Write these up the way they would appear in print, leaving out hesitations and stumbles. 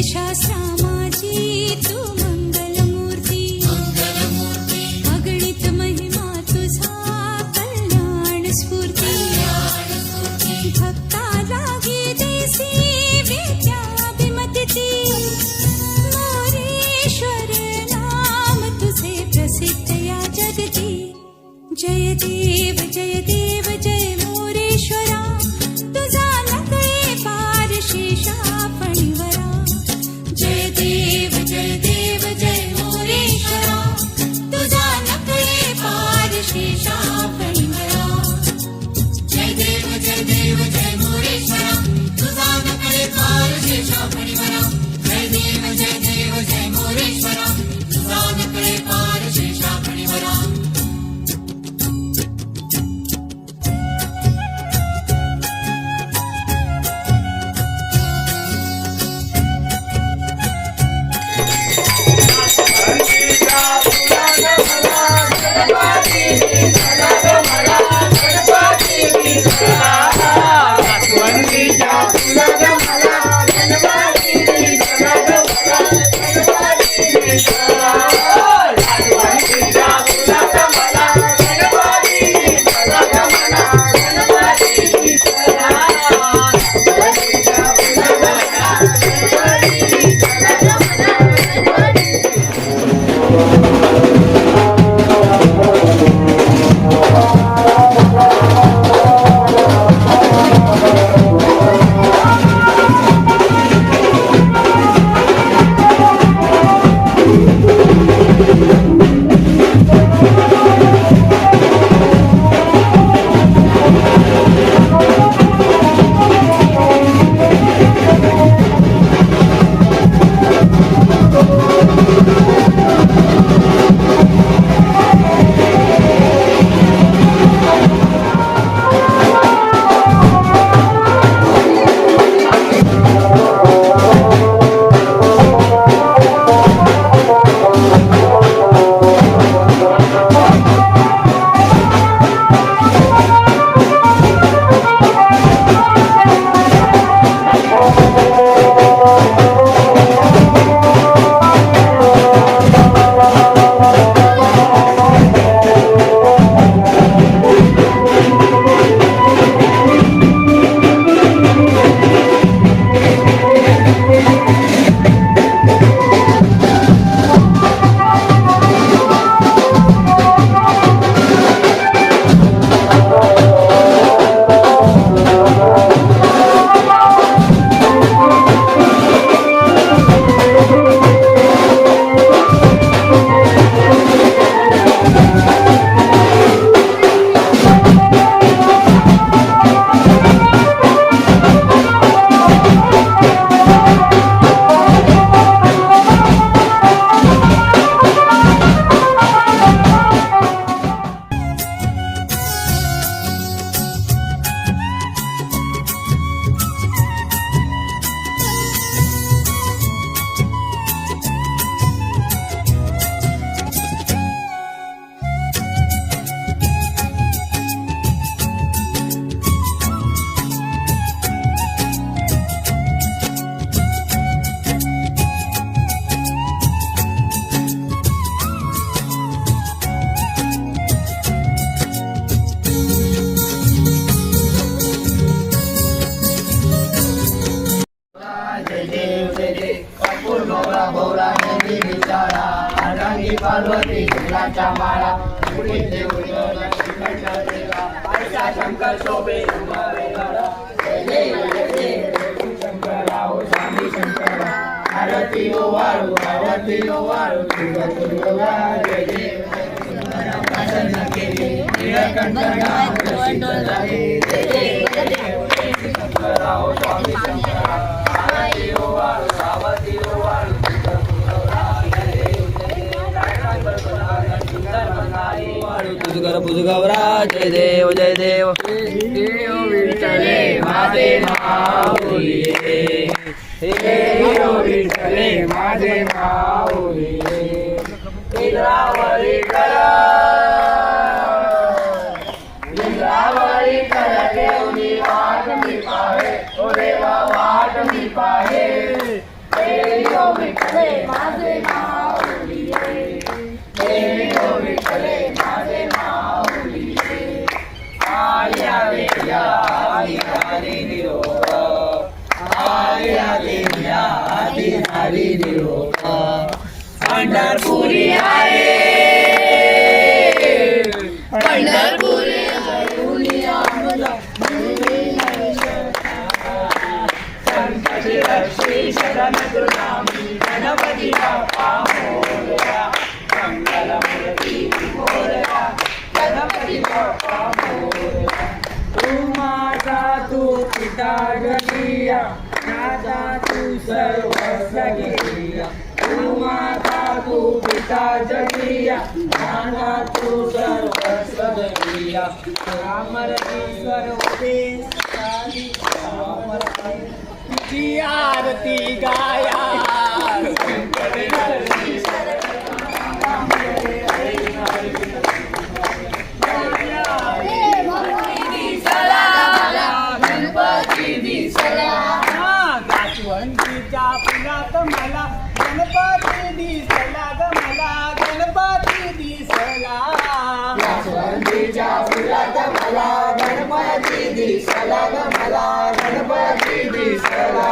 वेदशास्त्रा माझी तू मंगलमूर्ती अगणित महिमा तुझा कल्याण स्फूर्ती भक्ता लागी देसी विद्याभिमती मोरेश्वर नाम तुझे प्रसिद्ध या जगती जय देव जय देव जय मोरेश्वरा तुझा नकळे पार शेषा फणीवरा जय देव जय मोरेश्वरा तुझा नकळे पार शेषा फणीवरा जय देव जय मोरेश्वरा तुझा नकळे पार शेषा फणीवरा जय देव जय मोरेश्वरा तुझा नकळे पार शेषा फणीवरा पार्वती फुलांच्या माळा शंकर शोभे शंकरा हो स्वामी शंकरा आरती ओवाळू जय देव प्रसन्न केले शंकरा हो स्वामी शंकरा आरती ओवाळू पुजगवरा जय देव देव विठ्ठले माझे माऊली देव विठ्ठले माझे माऊली इंद्रावरी कर देवनी वाट मी पाहे ओ देवा वाट मी पाहे आदि निरोप आदि आदि आदि आदि निरोप पंढरपुरी आहे पंढरपुरी संकटी रक्षी शरण तुलामी गणपती बाप्पा मोरया मंगलमूर्ती मोरया गणपती बाप्पा मोरया तू माझा तू पिता जगिया माझा तू सर्वस्व गिरिया तू माझा तू पिता जगिया माझा तू सर्वस्व गिरिया रामर ईश्वर उपदेश तुझी आरती गाया गाठवंतीच्या फुलात मला गणपती दिसला ग मला गणपती दिसला गाठवंतीच्या फुलात मला गणपती दिसला ग मला गणपती दिसला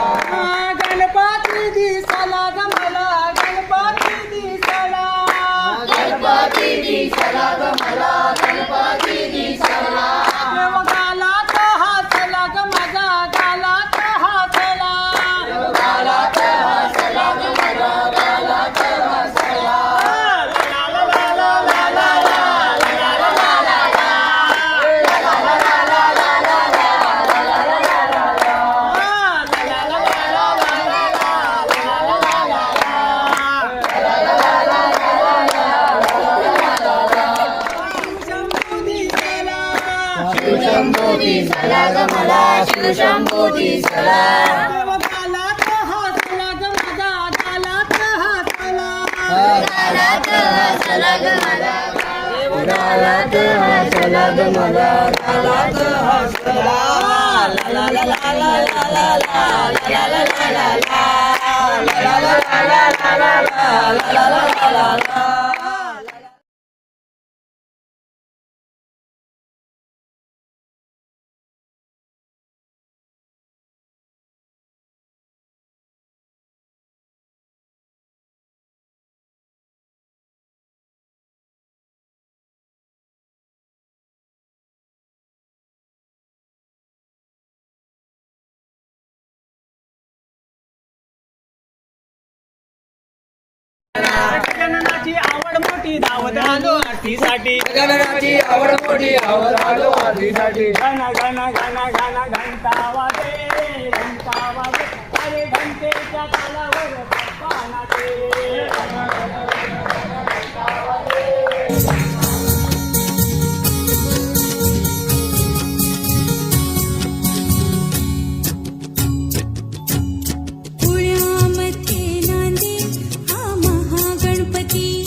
गणपती दिसला ग मला गणपती दिसला गणपती दिसला ग मला गणपती दिसला गालात हासला ग माझा गालात हासला गालात हासला ग माझा गालात हासला ला ला ला ला ला ला शिवशंभो दिसला ग मला शिवशंभो दिसला गालात हासला ग माझा गालात हासला गालात हसला ग मला गालात हसला ग मला गालात हसला ला ला ला ला ला ला ला ला ला ला ला ला ला ला ला ला गणनाची आवड मोठी धावत आलो आरतीसाठी गणनाची आवड मोठी आवड आलो आरतीसाठी घन घन घन घन घंटा वाजे अरे घंटेच्या तालावर बाप्पा नाचे पुण्यामध्ये नांदे हा महागणपती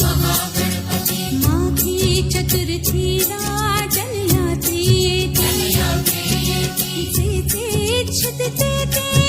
माघी चतुर्थीला जनयात्री येते जे जे इच्छित ते